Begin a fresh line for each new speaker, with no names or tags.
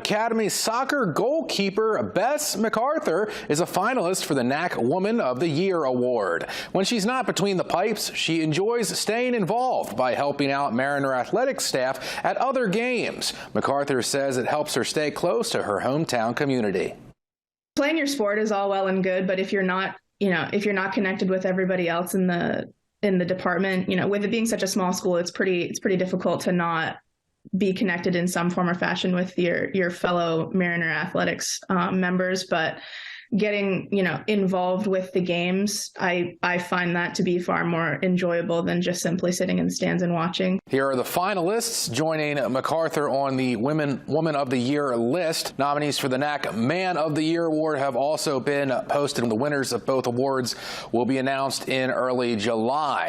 Academy soccer goalkeeper Bess MacArthur is a finalist for the NAC Woman of the Year award. When she's not between the pipes, she enjoys staying involved by helping out Mariner athletics staff at other games. MacArthur says it helps her stay close to her hometown community.
Playing your sport is all well and good, but if you're not, if you're not connected with everybody else in the department, with it being such a small school, it's pretty difficult to not be connected in some form or fashion with your fellow Mariner athletics members. But getting involved with the games, I find that to be far more enjoyable than just simply sitting in the stands and watching.
Here are the finalists joining MacArthur on the Woman of the Year list. Nominees for the NAC Man of the Year award have also been posted. The winners of both awards will be announced in early July.